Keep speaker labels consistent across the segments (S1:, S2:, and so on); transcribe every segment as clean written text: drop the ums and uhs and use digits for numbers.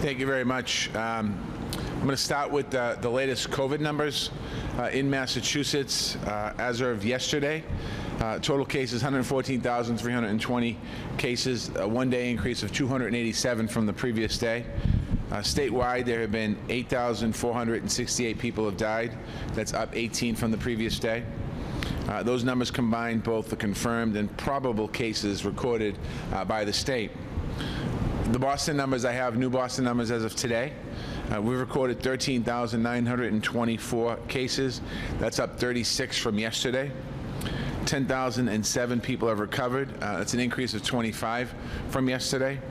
S1: Thank you very much. I'm going to start with the latest COVID numbers in Massachusetts as of yesterday. Total cases, 114,320 cases, a one-day increase of 287 from the previous day. Statewide, there have been 8,468 people have died. That's up 18 from the previous day. Those numbers combine both the confirmed and probable cases recorded by the state. The Boston numbers, I have new Boston numbers as of today. We've recorded 13,924 cases. That's up 36 from yesterday. 10,007 people have recovered. That's an increase of 25 from yesterday.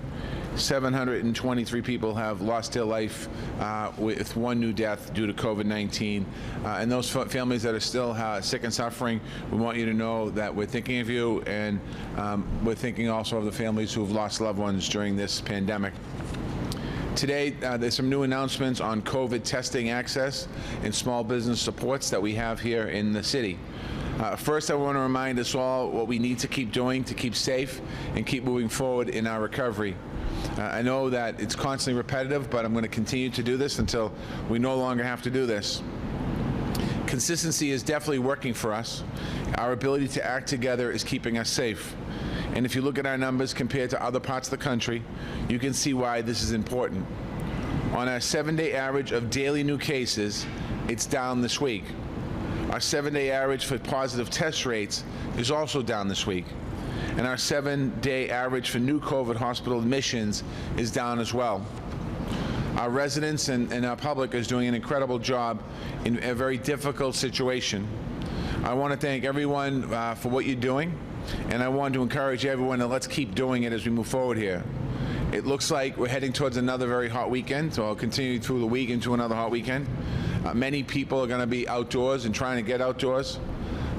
S1: 723 people have lost their life with one new death due to COVID-19. And those families that are still sick and suffering, we want you to know that we're thinking of you, and we're thinking also of the families who have lost loved ones during this pandemic. Today, there's some new announcements on COVID testing access and small business supports that we have here in the city. First, I want to remind us all what we need to keep doing to keep safe and keep moving forward in our recovery. I know that it's constantly repetitive, but I'm going to continue to do this until we no longer have to do this. Consistency is definitely working for us. Our ability to act together is keeping us safe. And if you look at our numbers compared to other parts of the country, you can see why this is important. On our 7-day average of daily new cases, it's down this week. Our 7-day average for positive test rates is also down this week. And our 7-day average for new COVID hospital admissions is down as well. Our residents and our public is doing an incredible job in a very difficult situation. I want to thank everyone for what you're doing, and I want to encourage everyone to let's keep doing it as we move forward here. It looks like we're heading towards another very hot weekend, so I'll continue through the week into another hot weekend. Many people are going to be outdoors and trying to get outdoors.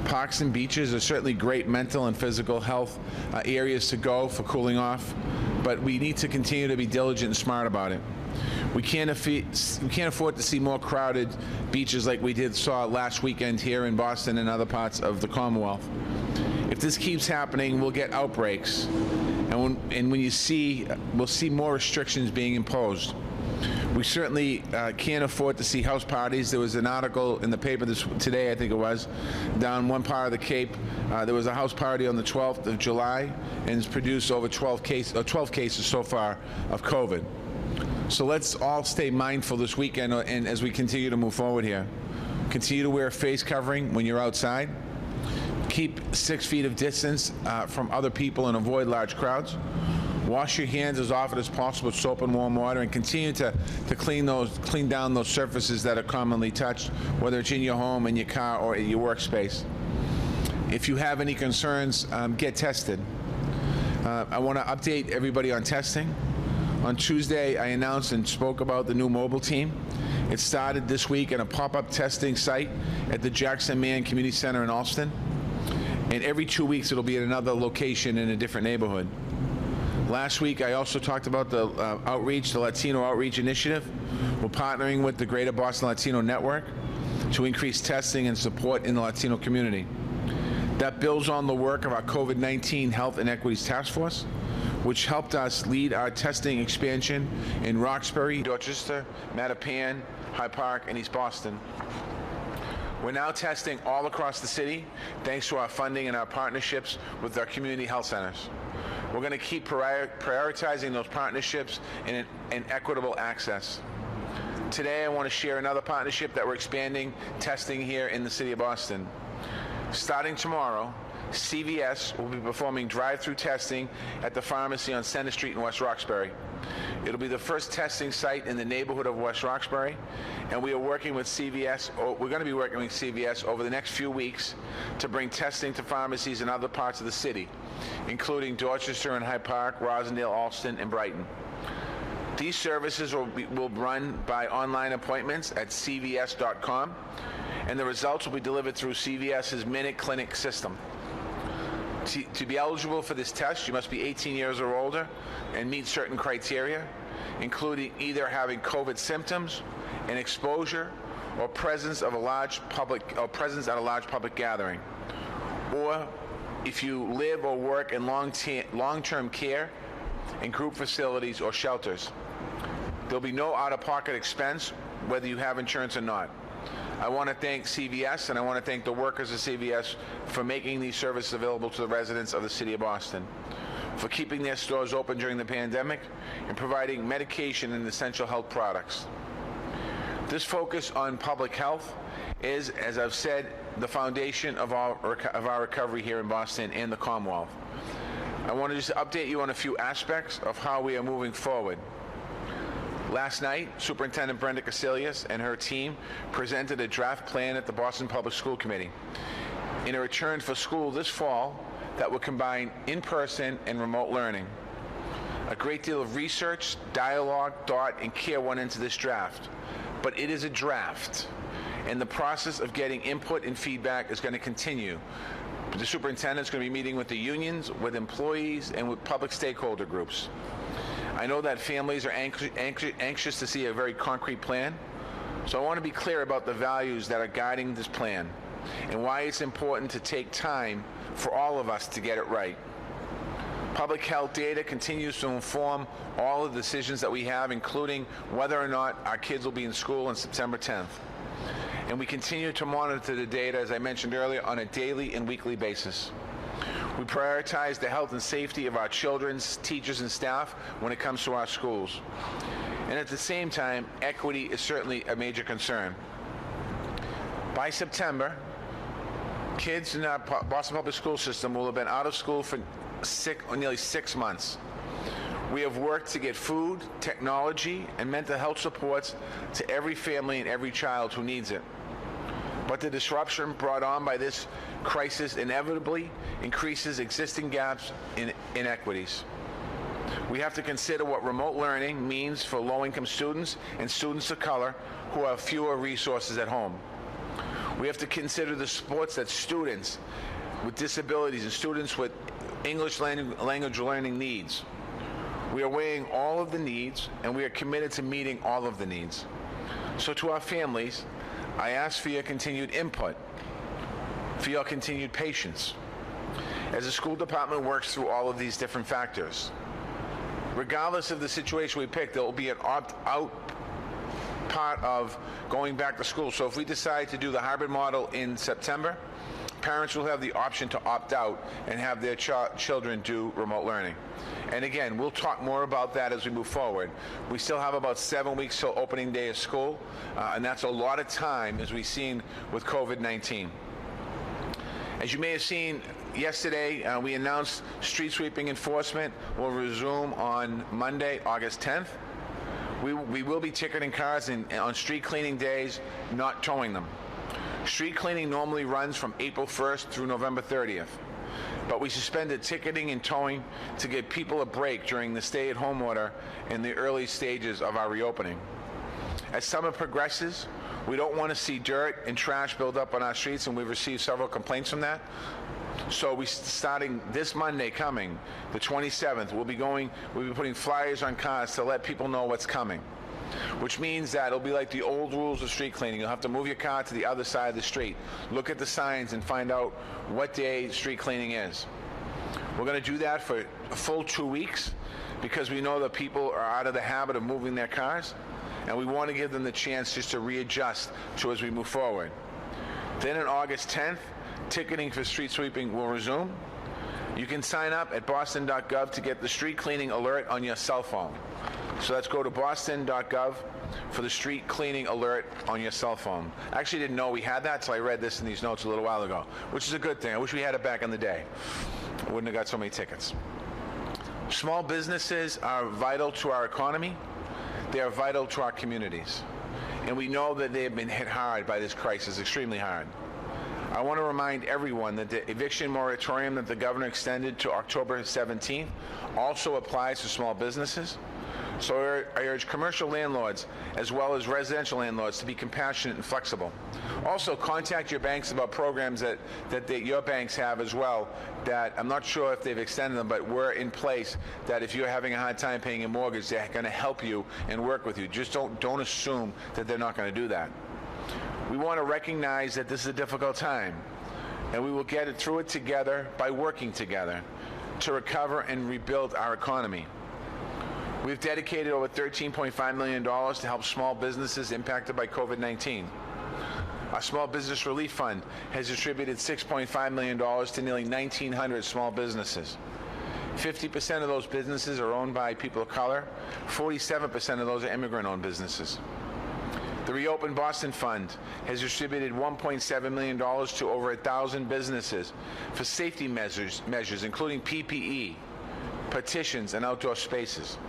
S1: Parks and beaches are certainly great mental and physical health areas to go for cooling off, but we need to continue to be diligent and smart about it. We can't afford to see more crowded beaches like we saw last weekend here in Boston and other parts of the Commonwealth. If this keeps happening, we'll get outbreaks, and we'll see more restrictions being imposed. We certainly can't afford to see house parties. There was an article in the paper today, I think it was, down one part of the Cape. There was a house party on the 12th of July, and it's produced over 12 cases so far of COVID. So let's all stay mindful this weekend and as we continue to move forward here. Continue to wear a face covering when you're outside. Keep 6 feet of distance from other people and avoid large crowds. Wash your hands as often as possible with soap and warm water, and continue to clean down those surfaces that are commonly touched, whether it's in your home, in your car, or in your workspace. If you have any concerns, get tested. I want to update everybody on testing. On Tuesday, I announced and spoke about the new mobile team. It started this week in a pop-up testing site at the Jackson Man Community Center in Alston. And every 2 weeks, it'll be at another location in a different neighborhood. Last week, I also talked about the outreach, the Latino Outreach Initiative. We're partnering with the Greater Boston Latino Network to increase testing and support in the Latino community. That builds on the work of our COVID-19 Health and Equities Task Force, which helped us lead our testing expansion in Roxbury, Dorchester, Mattapan, Hyde Park, and East Boston. We're now testing all across the city thanks to our funding and our partnerships with our community health centers. We're going to keep prioritizing those partnerships and equitable access. Today, I want to share another partnership that we're expanding testing here in the city of Boston. Starting tomorrow, CVS will be performing drive-through testing at the pharmacy on Center Street in West Roxbury. It'll be the first testing site in the neighborhood of West Roxbury, and we are working with CVS, or we're going to be working with CVS over the next few weeks to bring testing to pharmacies in other parts of the city, including Dorchester and Hyde Park, Rosendale, Alston, and Brighton. These services will run by online appointments at cvs.com, and the results will be delivered through CVS's Minute Clinic system. To be eligible for this test, you must be 18 years or older and meet certain criteria, including either having COVID symptoms, an exposure, or presence at a large public gathering, or if you live or work in long-term care in group facilities or shelters. There'll be no out-of-pocket expense, whether you have insurance or not. I want to thank CVS and I want to thank the workers of CVS for making these services available to the residents of the City of Boston, for keeping their stores open during the pandemic and providing medication and essential health products. This focus on public health is, as I've said, the foundation of our recovery here in Boston and the Commonwealth. I want to just update you on a few aspects of how we are moving forward. Last night, Superintendent Brenda Casilius and her team presented a draft plan at the Boston Public School Committee in a return for school this fall that will combine in-person and remote learning. A great deal of research, dialogue, thought, and care went into this draft, but it is a draft, and the process of getting input and feedback is going to continue. The superintendent is going to be meeting with the unions, with employees, and with public stakeholder groups. I know that families are anxious to see a very concrete plan, so I want to be clear about the values that are guiding this plan and why it's important to take time for all of us to get it right. Public health data continues to inform all of the decisions that we have, including whether or not our kids will be in school on September 10th. And we continue to monitor the data, as I mentioned earlier, on a daily and weekly basis. We prioritize the health and safety of our children, teachers, and staff when it comes to our schools. And at the same time, equity is certainly a major concern. By September, kids in our Boston Public School system will have been out of school for nearly 6 months. We have worked to get food, technology, and mental health supports to every family and every child who needs it. But the disruption brought on by this crisis inevitably increases existing gaps in inequities. We have to consider what remote learning means for low-income students and students of color who have fewer resources at home. We have to consider the supports that students with disabilities and students with English language learning needs. We are weighing all of the needs, and we are committed to meeting all of the needs. So to our families, I ask for your continued input, for your continued patience, as the school department works through all of these different factors. Regardless of the situation we pick, there will be an opt-out part of going back to school. So if we decide to do the hybrid model in September, parents will have the option to opt out and have their children do remote learning. And again, we'll talk more about that as we move forward. We still have about 7 weeks till opening day of school, and that's a lot of time, as we've seen with COVID-19. As you may have seen yesterday, we announced street sweeping enforcement will resume on Monday, August 10th. We will be ticketing cars on street cleaning days, not towing them. Street cleaning normally runs from April 1st through November 30th, but we suspended ticketing and towing to give people a break during the stay-at-home order in the early stages of our reopening. As summer progresses, we don't want to see dirt and trash build up on our streets, and we've received several complaints from that. So starting this Monday coming, the 27th, we'll be putting flyers on cars to let people know what's coming, which means that it'll be like the old rules of street cleaning. You'll have to move your car to the other side of the street, look at the signs, and find out what day street cleaning is. We're going to do that for a full 2 weeks because we know that people are out of the habit of moving their cars, and we want to give them the chance just to readjust to as we move forward. Then on August 10th, ticketing for street sweeping will resume. You can sign up at boston.gov to get the street cleaning alert on your cell phone. So let's go to boston.gov for the street cleaning alert on your cell phone. I actually didn't know we had that, so I read this in these notes a little while ago, which is a good thing. I wish we had it back in the day. I wouldn't have got so many tickets. Small businesses are vital to our economy. They are vital to our communities. And we know that they have been hit hard by this crisis, extremely hard. I want to remind everyone that the eviction moratorium that the governor extended to October 17th also applies to small businesses. So I urge commercial landlords as well as residential landlords to be compassionate and flexible. Also, contact your banks about programs that your banks have as well, that I'm not sure if they've extended them, but were in place, that if you're having a hard time paying your mortgage, they're going to help you and work with you. Just don't assume that they're not going to do that. We want to recognize that this is a difficult time, and we will get it through it together by working together to recover and rebuild our economy. We've dedicated over $13.5 million to help small businesses impacted by COVID-19. Our Small Business Relief Fund has distributed $6.5 million to nearly 1,900 small businesses. 50% of those businesses are owned by people of color. 47% of those are immigrant-owned businesses. The Reopen Boston Fund has distributed $1.7 million to over 1,000 businesses for safety measures including PPE, partitions, and outdoor spaces.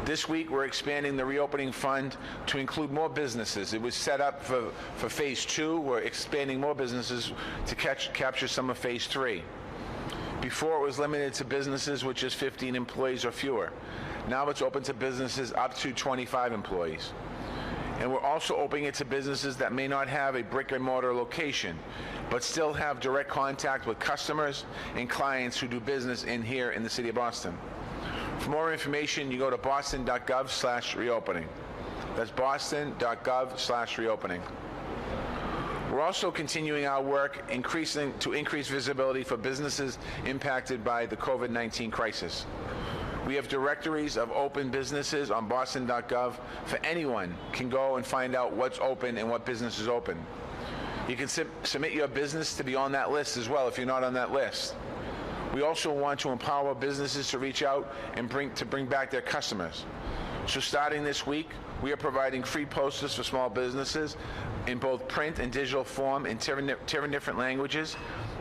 S1: This week, we're expanding the Reopening Fund to include more businesses. It was set up for Phase 2. We're expanding more businesses to capture some of Phase 3. Before, it was limited to businesses with just 15 employees or fewer. Now it's open to businesses up to 25 employees. And we're also opening it to businesses that may not have a brick-and-mortar location, but still have direct contact with customers and clients who do business here in the city of Boston. For more information, you go to boston.gov/reopening. That's boston.gov/reopening. We're also continuing our work to increase visibility for businesses impacted by the COVID-19 crisis. We have directories of open businesses on boston.gov for anyone can go and find out what's open and what business is open. You can submit your business to be on that list as well if you're not on that list. We also want to empower businesses to reach out and bring back their customers. So starting this week, we are providing free posters for small businesses in both print and digital form in 10 different languages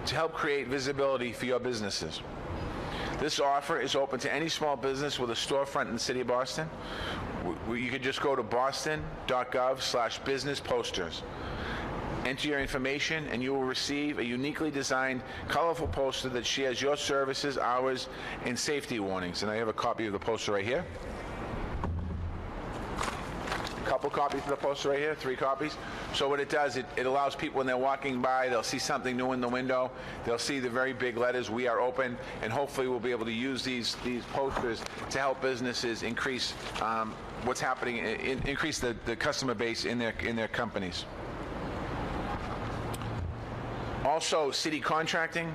S1: to help create visibility for your businesses. This offer is open to any small business with a storefront in the city of Boston. You can just go to boston.gov/business posters. Enter your information and you will receive a uniquely designed, colorful poster that shares your services, hours, and safety warnings. And I have a copy of the poster right here. A couple copies of the poster right here, 3 copies. So what it does, it allows people when they're walking by, they'll see something new in the window, they'll see the very big letters, "We are open," and hopefully we'll be able to use these posters to help businesses increase what's happening, increase the customer base in their companies. Also, city contracting.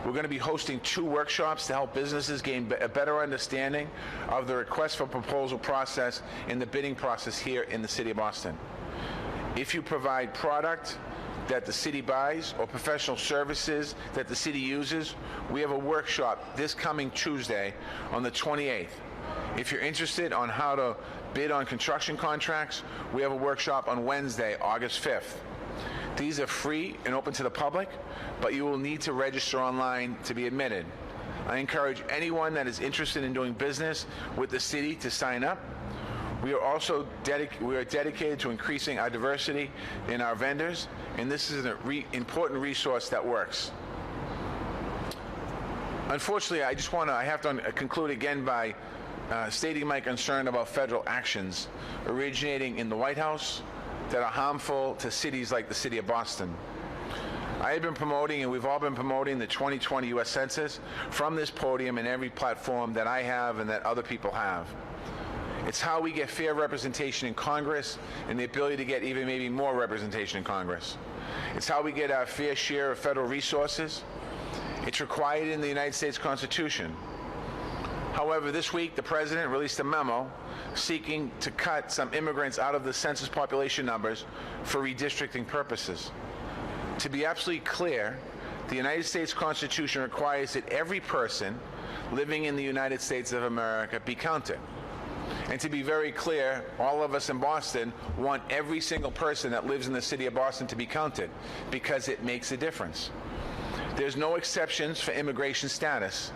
S1: We're going to be hosting 2 workshops to help businesses gain a better understanding of the request for proposal process and the bidding process here in the city of Boston. If you provide product that the city buys or professional services that the city uses, we have a workshop this coming Tuesday on the 28th. If you're interested on how to bid on construction contracts, we have a workshop on Wednesday, August 5th. These are free and open to the public, but you will need to register online to be admitted. I encourage anyone that is interested in doing business with the city to sign up. We are also dedicated to increasing our diversity in our vendors, and this is an important resource that works. Unfortunately, I have to conclude again by stating my concern about federal actions originating in the White House that are harmful to cities like the city of Boston. I have been promoting, and we've all been promoting, the 2020 U.S. Census from this podium and every platform that I have and that other people have. It's how we get fair representation in Congress and the ability to get even maybe more representation in Congress. It's how we get our fair share of federal resources. It's required in the United States Constitution. However, this week the President released a memo seeking to cut some immigrants out of the census population numbers for redistricting purposes. To be absolutely clear, the United States Constitution requires that every person living in the United States of America be counted. And to be very clear, all of us in Boston want every single person that lives in the city of Boston to be counted because it makes a difference. There's no exceptions for immigration status.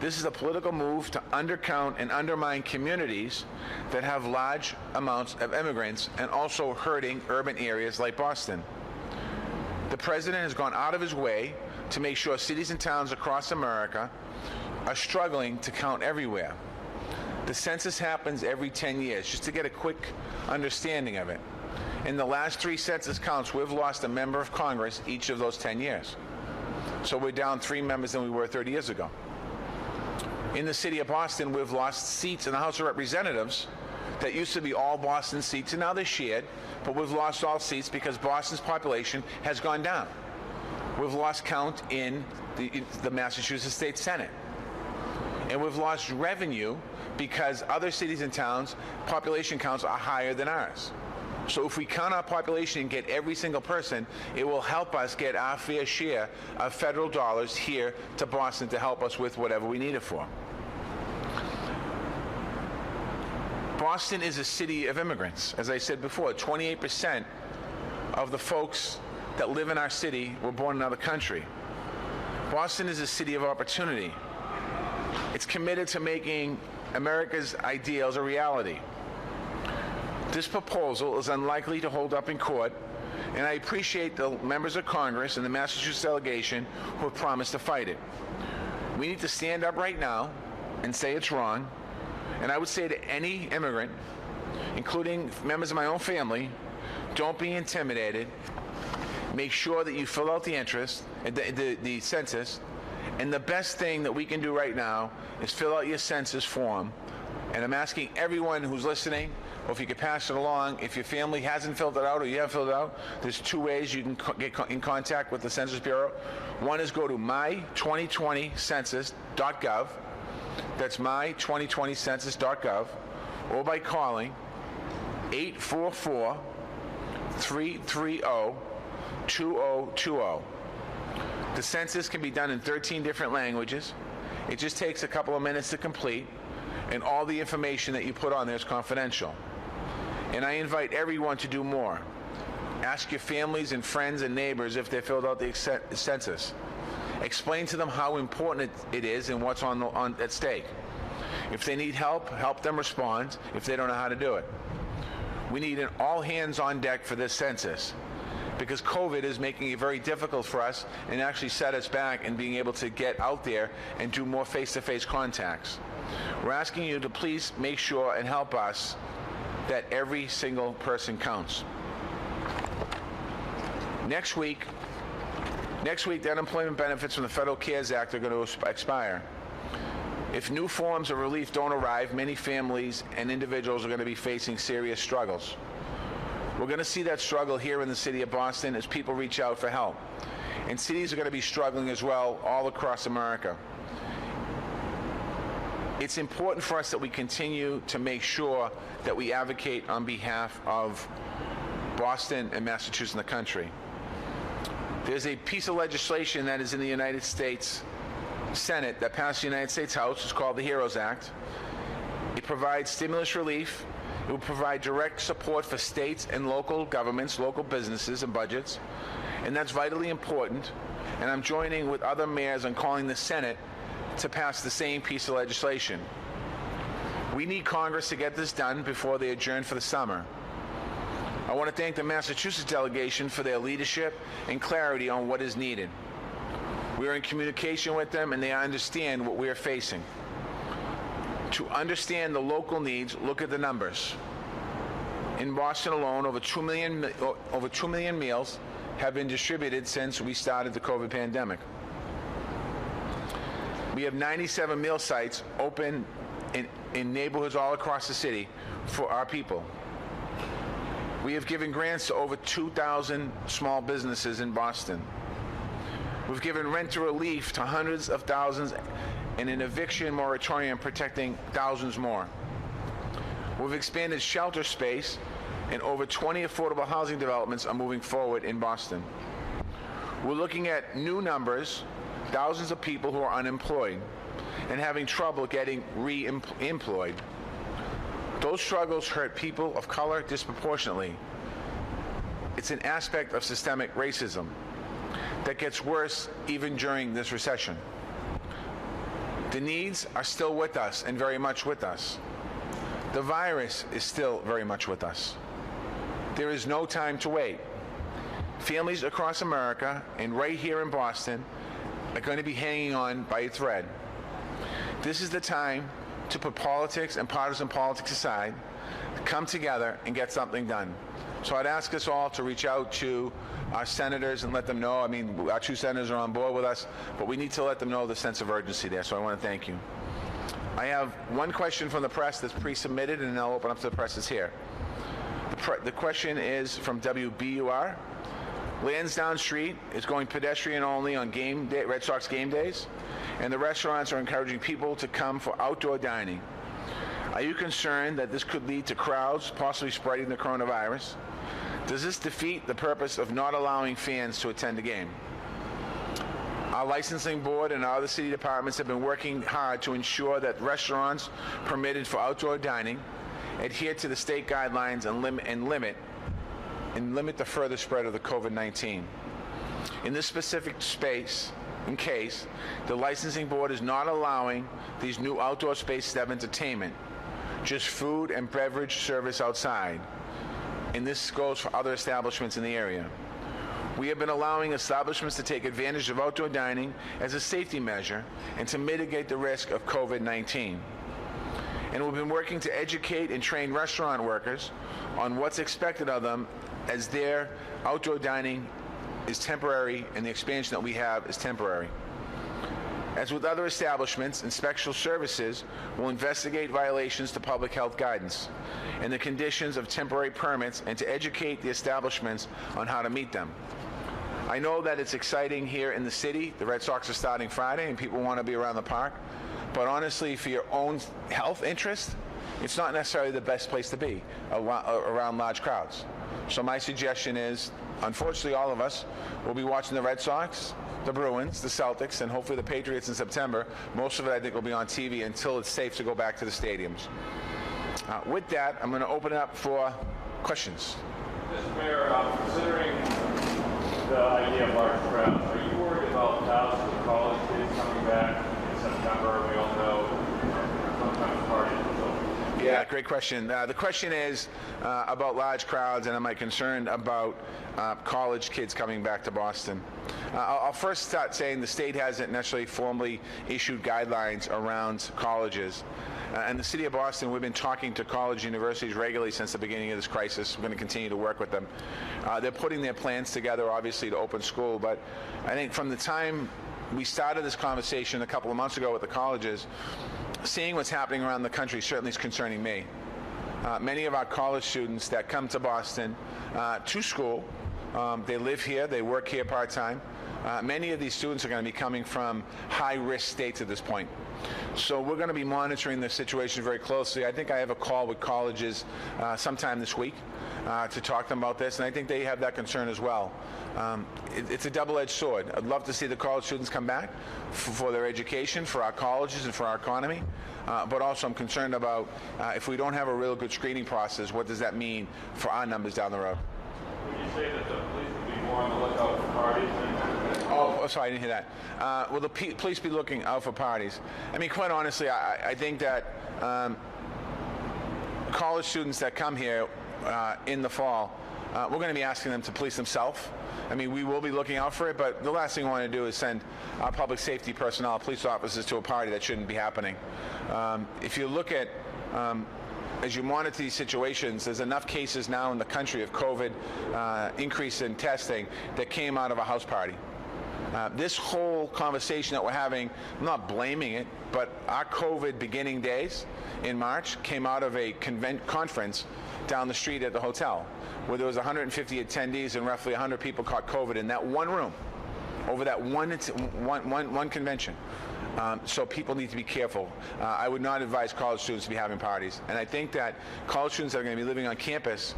S1: This is a political move to undercount and undermine communities that have large amounts of immigrants and also hurting urban areas like Boston. The President has gone out of his way to make sure cities and towns across America are struggling to count everywhere. The census happens every 10 years, just to get a quick understanding of it. In the last 3 census counts, we've lost a member of Congress each of those 10 years. So we're down 3 members than we were 30 years ago. In the city of Boston, we've lost seats in the House of Representatives that used to be all Boston seats, and now they're shared, but we've lost all seats because Boston's population has gone down. We've lost count in the Massachusetts State Senate. And we've lost revenue because other cities and towns' population counts are higher than ours. So if we count our population and get every single person, it will help us get our fair share of federal dollars here to Boston to help us with whatever we need it for. Boston is a city of immigrants. As I said before, 28% of the folks that live in our city were born in another country. Boston is a city of opportunity. It's committed to making America's ideals a reality. This proposal is unlikely to hold up in court, and I appreciate the members of Congress and the Massachusetts delegation who have promised to fight it. We need to stand up right now and say it's wrong, and I would say to any immigrant, including members of my own family, don't be intimidated. Make sure that you fill out the census, and the best thing that we can do right now is fill out your census form. And I'm asking everyone who's listening, or if you could pass it along, if your family hasn't filled it out or you have filled it out, there's two ways you can get in contact with the Census Bureau. One is go to my2020census.gov. That's my2020census.gov, or by calling 844-330-2020. The census can be done in 13 different languages. It just takes a couple of minutes to complete, and all the information that you put on there is confidential. And I invite everyone to do more. Ask your families and friends and neighbors if they filled out the census. Explain to them how important it is and what's at stake. If they need help, help them respond if they don't know how to do it. We need an all hands on deck for this census, because COVID is making it very difficult for us and actually set us back in being able to get out there and do more face-to-face contacts. We're asking you to please make sure and help us that every single person counts. Next week, the unemployment benefits from the Federal CARES Act are going to expire. If new forms of relief don't arrive, many families and individuals are going to be facing serious struggles. We're going to see that struggle here in the city of Boston as people reach out for help. And cities are going to be struggling as well all across America. It's important for us that we continue to make sure that we advocate on behalf of Boston and Massachusetts and the country. There's a piece of legislation that is in the United States Senate that passed the United States House. It's called the HEROES Act. It provides stimulus relief. It will provide direct support for states and local governments, local businesses and budgets, and that's vitally important. And I'm joining with other mayors on calling the Senate to pass the same piece of legislation. We need Congress to get this done before they adjourn for the summer. I want to thank the Massachusetts delegation for their leadership and clarity on what is needed. We are in communication with them, and they understand what we are facing. To understand the local needs, look at the numbers. In Boston alone, over 2 million meals have been distributed since we started the COVID pandemic. We have 97 meal sites open in neighborhoods all across the city for our people. We have given grants to over 2,000 small businesses in Boston. We've given renter relief to hundreds of thousands and an eviction moratorium protecting thousands more. We've expanded shelter space, and over 20 affordable housing developments are moving forward in Boston. We're looking at new numbers, thousands of people who are unemployed and having trouble getting re-employed. Those struggles hurt people of color disproportionately. It's an aspect of systemic racism that gets worse even during this recession. The needs are still with us and very much with us. The virus is still very much with us. There is no time to wait. Families across America and right here in Boston are going to be hanging on by a thread. This is the time to put politics and partisan politics aside, come together and get something done. So I'd ask us all to reach out to our senators and let them know. I mean, our two senators are on board with us, but we need to let them know the sense of urgency there. So I want to thank you. I have one question from the press that's pre-submitted, and then I'll open up to the press that's here. The question is from WBUR. Lansdowne Street is going pedestrian only on game day, Red Sox game days, and the restaurants are encouraging people to come for outdoor dining. Are you concerned that this could lead to crowds possibly spreading the coronavirus? Does this defeat the purpose of not allowing fans to attend the game? Our licensing board and our other city departments have been working hard to ensure that restaurants permitted for outdoor dining adhere to the state guidelines and limit the further spread of the COVID-19. In this specific space, in case the licensing board is not allowing these new outdoor spaces to have entertainment, just food and beverage service outside, and this goes for other establishments in the area. We have been allowing establishments to take advantage of outdoor dining as a safety measure and to mitigate the risk of COVID-19. And we've been working to educate and train restaurant workers on what's expected of them, as their outdoor dining is temporary and the expansion that we have is temporary. As with other establishments, Inspection Services will investigate violations to public health guidance and the conditions of temporary permits, and to educate the establishments on how to meet them. I know that it's exciting here in the city. The Red Sox are starting Friday and people want to be around the park. But honestly, for your own health interest, it's not necessarily the best place to be around large crowds. So my suggestion is, unfortunately, all of us will be watching the Red Sox, the Bruins, the Celtics, and hopefully the Patriots in September. Most of it, I think, will be on TV until it's safe to go back to the stadiums. With that, I'm going to open it up for questions.
S2: Mr. Mayor, considering the idea of large crowds, are you worried about thousands of college kids coming back in September? We all know sometimes parties.
S1: Yeah, great question. The question is about large crowds, and am I concerned about college kids coming back to Boston? I'll first start saying the state hasn't necessarily formally issued guidelines around colleges. And the city of Boston, we've been talking to college universities regularly since the beginning of this crisis. We're going to continue to work with them. They're putting their plans together, obviously, to open school. But I think from the time we started this conversation a couple of months ago with the colleges, seeing what's happening around the country certainly is concerning me. Many of our college students that come to Boston to school, they live here, they work here part-time. Many of these students are going to be coming from high-risk states at this point. So we're going to be monitoring the situation very closely. I think I have a call with colleges sometime this week to talk to them about this, and I think they have that concern as well. It's a double-edged sword. I'd love to see the college students come back for their education, for our colleges, and for our economy. But also I'm concerned about if we don't have a real good screening process, what does that mean for our numbers down the road?
S2: Would you say that the police would be more on the lookout for parties?
S1: Oh, sorry, I didn't hear that. Will the police be looking out for parties? I mean, quite honestly, I think that college students that come here in the fall, we're going to be asking them to police themselves. I mean, we will be looking out for it, but the last thing we want to do is send our public safety personnel, police officers, to a party that shouldn't be happening. If you look at as you monitor these situations, there's enough cases now in the country of COVID increase in testing that came out of a house party. This whole conversation that we're having, I'm not blaming it, but our COVID beginning days in March came out of a conference down the street at the hotel, where there was 150 attendees and roughly 100 people caught COVID in that one room over that one convention. So people need to be careful. I would not advise college students to be having parties. And I think that college students that are going to be living on campus,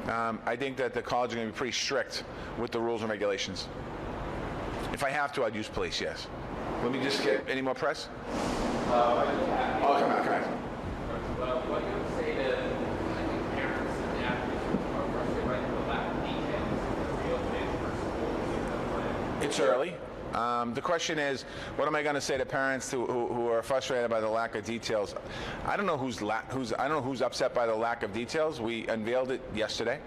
S1: I think that the college are going to be pretty strict with the rules and regulations. If I have to, I'd use police, yes. Let me just get any more press?
S3: Come on. What do you say to, I think, parents and athletes who are frustrated by the lack of details in the real days for school?
S1: It's early. The question is, what am I going to say to parents who are frustrated by the lack of details? I don't know who's upset by the lack of details. We unveiled it yesterday.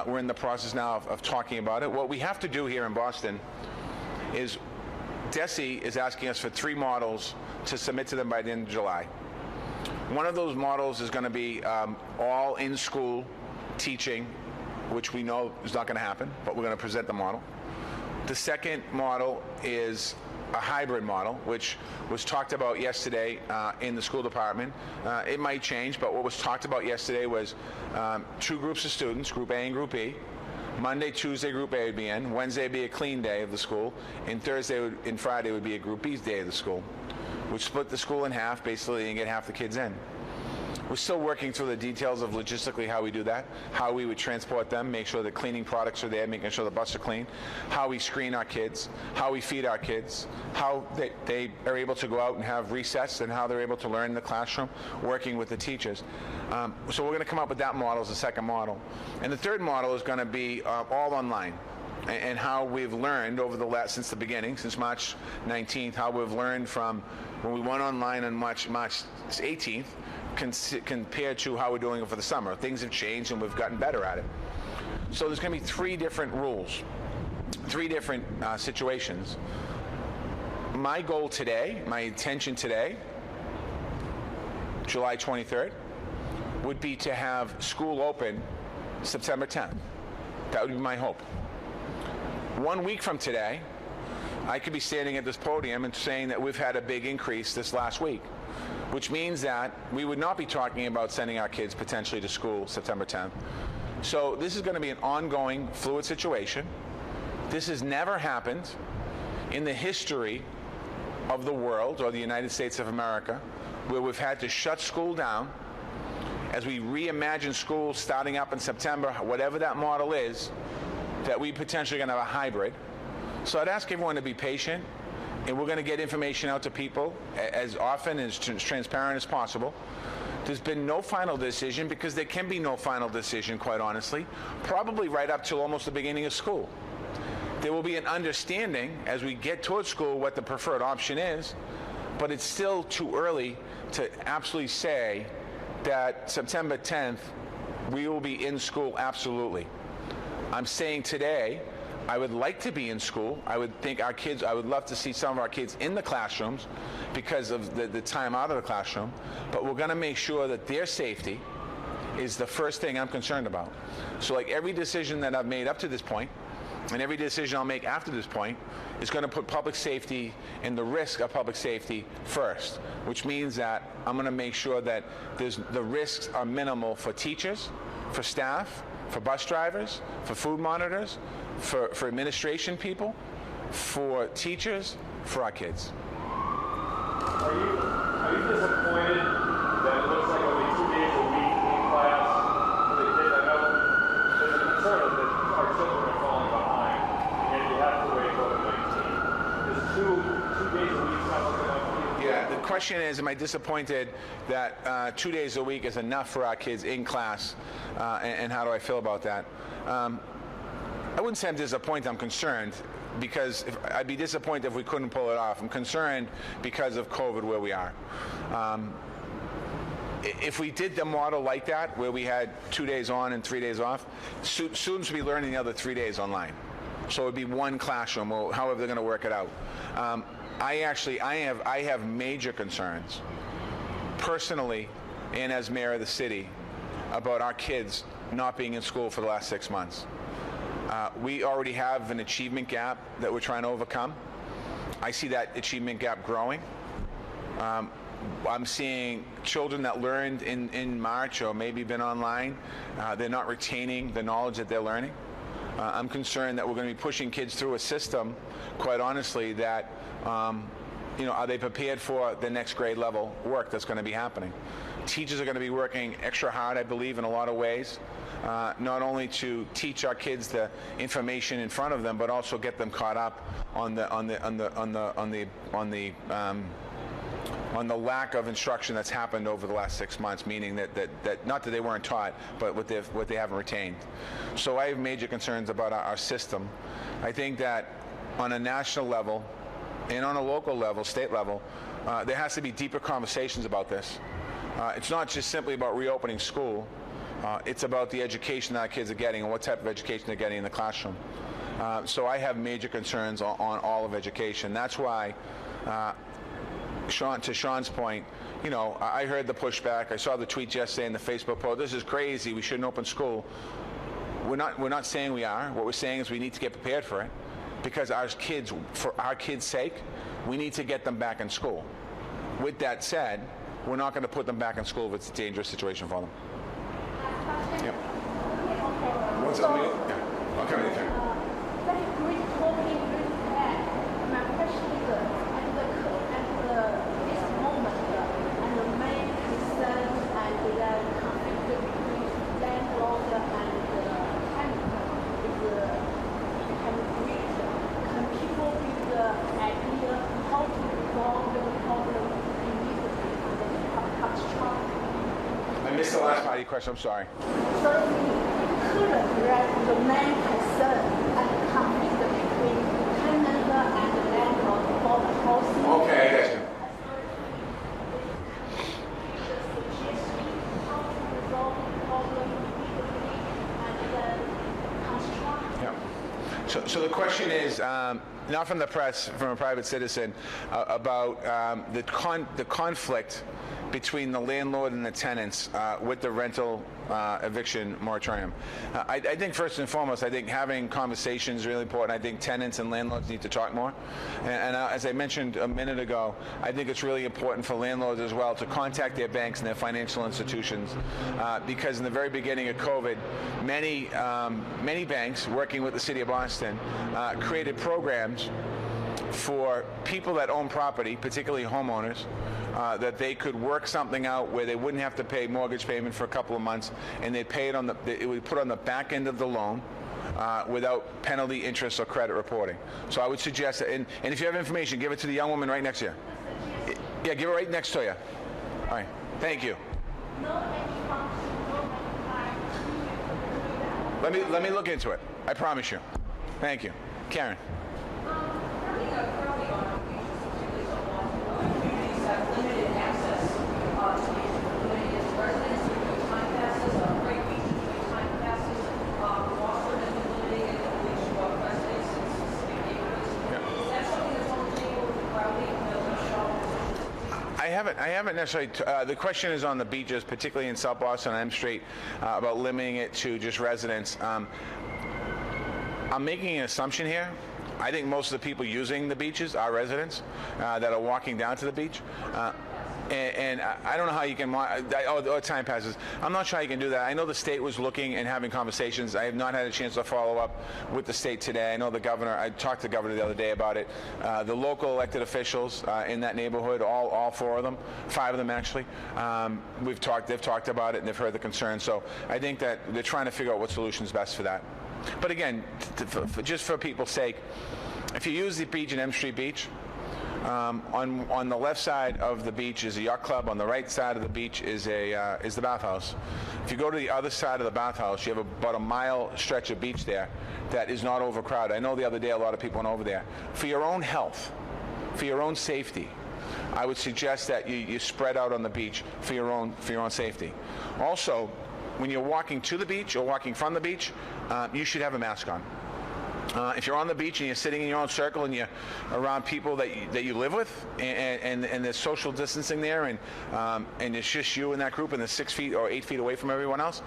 S1: We're in the process now of talking about it. What we have to do here in Boston is DESE is asking us for 3 models to submit to them by the end of July. One of those models is going to be all in-school teaching, which we know is not going to happen, but we're going to present the model. The second model is a hybrid model, which was talked about yesterday in the school department. It might change, but what was talked about yesterday was 2 groups of students, Group A and Group B, Monday, Tuesday, Group A would be in. Wednesday would be a clean day of the school. And Thursday and Friday would be a Group B's day of the school. We'd split the school in half, basically, and get half the kids in. We're still working through the details of logistically how we do that, how we would transport them, make sure the cleaning products are there, making sure the buses are clean, how we screen our kids, how we feed our kids, how they are able to go out and have recess, and how they're able to learn in the classroom, working with the teachers. So we're going to come up with that model as the second model. And the third model is going to be all online. And how we've learned over the since the beginning, since March 19th, how we've learned from when we went online on March 18th, compared to how we're doing it for the summer. Things have changed and we've gotten better at it. So there's going to be 3 different rules, 3 different situations. My goal today, my intention today, July 23rd, would be to have school open September 10th. That would be my hope. 1 week from today, I could be standing at this podium and saying that we've had a big increase this last week, which means that we would not be talking about sending our kids potentially to school September 10th. So this is going to be an ongoing, fluid situation. This has never happened in the history of the world or the United States of America, where we've had to shut school down as we reimagine school starting up in September, whatever that model is, that we potentially going to have a hybrid. So I'd ask everyone to be patient, and we're going to get information out to people as often and as transparent as possible. There's been no final decision, because there can be no final decision, quite honestly, probably right up till almost the beginning of school. There will be an understanding as we get towards school what the preferred option is, but it's still too early to absolutely say that September 10th we will be in school absolutely. I'm saying today, I would like to be in school. I would think our kids, I would love to see some of our kids in the classrooms because of the time out of the classroom, but we're going to make sure that their safety is the first thing I'm concerned about. So like every decision that I've made up to this point, and every decision I'll make after this point, is going to put public safety and the risk of public safety first, which means that I'm going to make sure that the risks are minimal for teachers, for staff, for bus drivers, for food monitors, for administration people, for teachers, for our kids.
S2: Are you disappointed that it looks like only 2 days a week in class for the kids? I know there's a concern that our children are falling behind, and you have to wait COVID-19. Is two days a week not looking enough for you?
S1: Yeah, the question is, am I disappointed that 2 days a week is enough for our kids in class, and how do I feel about that? I wouldn't say I'm disappointed, I'm concerned, because I'd be disappointed if we couldn't pull it off. I'm concerned because of COVID where we are. If we did the model like that, where we had 2 days on and 3 days off, students would be learning the other 3 days online. So it would be one classroom, or however they're going to work it out. I have major concerns, personally and as mayor of the city, about our kids not being in school for the last 6 months. We already have an achievement gap that we're trying to overcome. I see that achievement gap growing. I'm seeing children that learned in March or maybe been online, they're not retaining the knowledge that they're learning. I'm concerned that we're going to be pushing kids through a system, quite honestly, that, are they prepared for the next grade level work that's going to be happening? Teachers are going to be working extra hard, I believe, in a lot of ways. Not only to teach our kids the information in front of them, but also get them caught up on the lack of instruction that's happened over the last 6 months. Meaning that not that they weren't taught, but what they haven't retained. So I have major concerns about our system. I think that on a national level and on a local level, state level, there has to be deeper conversations about this. It's not just simply about reopening school. It's about the education that our kids are getting and what type of education they're getting in the classroom. So I have major concerns on all of education. That's why, to Sean's point, I heard the pushback. I saw the tweet yesterday in the Facebook post. This is crazy. We shouldn't open school. We're not saying we are. What we're saying is we need to get prepared for it, because for our kids' sake, we need to get them back in school. With that said, we're not going to put them back in school if it's a dangerous situation for them. Yep. What's up, Neil? Yeah. I'll come in there.
S4: Very great talking with Ed. My question is, this moment, and the main concern and the conflict between landlord and tenant can create. Can people give the idea how to resolve the problem immediately and then construct?
S1: I missed the last part of your question. I'm sorry.
S4: Certainly, could address the main concern and conflict between tenant and landlord for the housing.
S1: Okay, I got you.
S4: How to resolve the problem immediately and then construct.
S1: Yeah. So the question is, not from the press, from a private citizen, about the conflict between the landlord and the tenants with the rental eviction moratorium. I think first and foremost, I think having conversations is really important. I think tenants and landlords need to talk more. And as I mentioned a minute ago, I think it's really important for landlords as well to contact their banks and their financial institutions because in the very beginning of COVID, many banks working with the city of Boston created programs for people that own property, particularly homeowners, that they could work something out where they wouldn't have to pay mortgage payment for a couple of months, and they'd pay it on it would put on the back end of the loan without penalty, interest, or credit reporting. So I would suggest that, and if you have information, give it to the young woman right next to you. Yeah, give it right next to you. All right, thank you. Let me look into it. I promise you. Thank you, Karen. I haven't necessarily. The question is on the beaches, particularly in South Boston on M Street, about limiting it to just residents. I'm making an assumption here. I think most of the people using the beaches are residents that are walking down to the beach. And I don't know how you can, time passes. I'm not sure how you can do that. I know the state was looking and having conversations. I have not had a chance to follow up with the state today. I know the governor, I talked to the governor the other day about it. The local elected officials in that neighborhood, all 4 of them, 5 of them actually, they've talked about it and they've heard the concerns. So I think that they're trying to figure out what solution is best for that. But again, just for people's sake, if you use the beach in M Street Beach, on the left side of the beach is a yacht club. On the right side of the beach is the bathhouse. If you go to the other side of the bathhouse, you have about a mile stretch of beach there that is not overcrowded. I know the other day a lot of people went over there. For your own health, for your own safety, I would suggest that you spread out on the beach for your own safety. Also, when you're walking to the beach or walking from the beach, you should have a mask on. If you're on the beach and you're sitting in your own circle and you're around people that you live with, and there's social distancing there, and it's just you in that group, and they're 6 feet or 8 feet away from everyone else,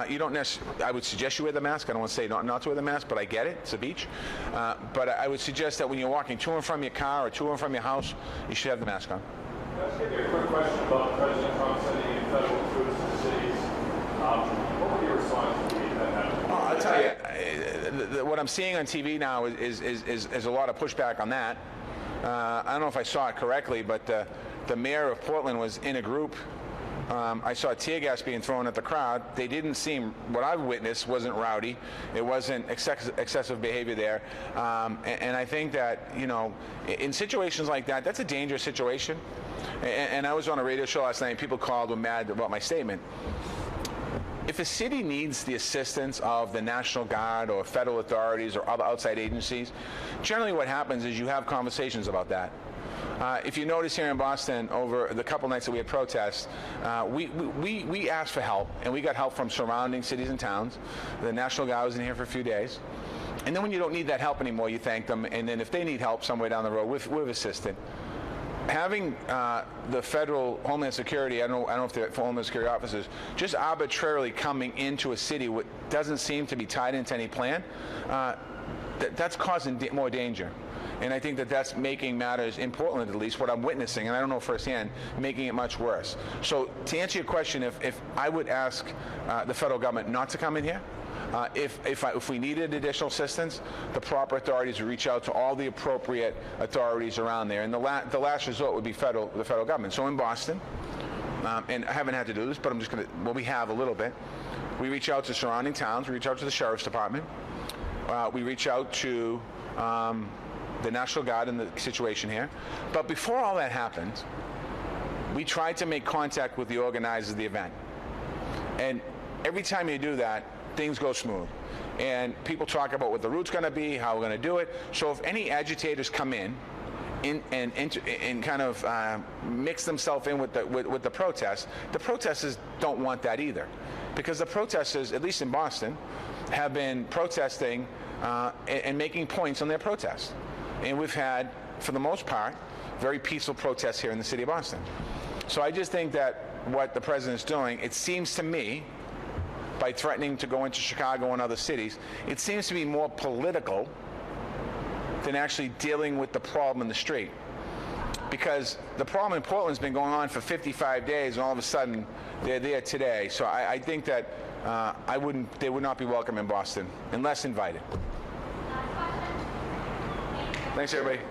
S1: you don't necessarily. I would suggest you wear the mask. I don't want to say not to wear the mask, but I get it. It's a beach. But I would suggest that when you're walking to and from your car or to and from your house, you should have the mask on.
S2: Let's give you a quick question about President Trump sending in federal troops to cities. What would your response be to that happened?
S1: I'll tell you, what I'm seeing on TV now is a lot of pushback on that. I don't know if I saw it correctly, but the mayor of Portland was in a group. I saw tear gas being thrown at the crowd. They didn't seem, what I witnessed wasn't rowdy. It wasn't excessive behavior there. And I think that, in situations like that, that's a dangerous situation. And I was on a radio show last night, and people called, were mad about my statement. If a city needs the assistance of the National Guard or federal authorities or other outside agencies, generally what happens is you have conversations about that. If you notice here in Boston, over the couple nights that we had protests, we asked for help, and we got help from surrounding cities and towns. The National Guard was in here for a few days. And then when you don't need that help anymore, you thank them, and then if they need help somewhere down the road, we've assisted. Having the federal Homeland Security, I don't know if they're Homeland Security officers, just arbitrarily coming into a city what doesn't seem to be tied into any plan, that's causing more danger. And I think that that's making matters, in Portland at least, what I'm witnessing, and I don't know firsthand, making it much worse. So to answer your question, if I would ask the federal government not to come in here, If we needed additional assistance, the proper authorities would reach out to all the appropriate authorities around there, and the last resort would be the federal government. So in Boston, and I haven't had to do this, but I'm just going to, well, we have a little bit. We reach out to surrounding towns. We reach out to the Sheriff's Department. We reach out to the National Guard in the situation here. But before all that happened, we tried to make contact with the organizers of the event. And every time you do that, things go smooth. And people talk about what the route's going to be, how we're going to do it. So if any agitators come in and kind of mix themselves in with the protests, the protesters don't want that either. Because the protesters, at least in Boston, have been protesting and making points on their protests. And we've had, for the most part, very peaceful protests here in the city of Boston. So I just think that what the president's doing, it seems to me, by threatening to go into Chicago and other cities, it seems to be more political than actually dealing with the problem in the street. Because the problem in Portland's been going on for 55 days, and all of a sudden they're there today. So I think that they would not be welcome in Boston unless invited. Thanks, everybody.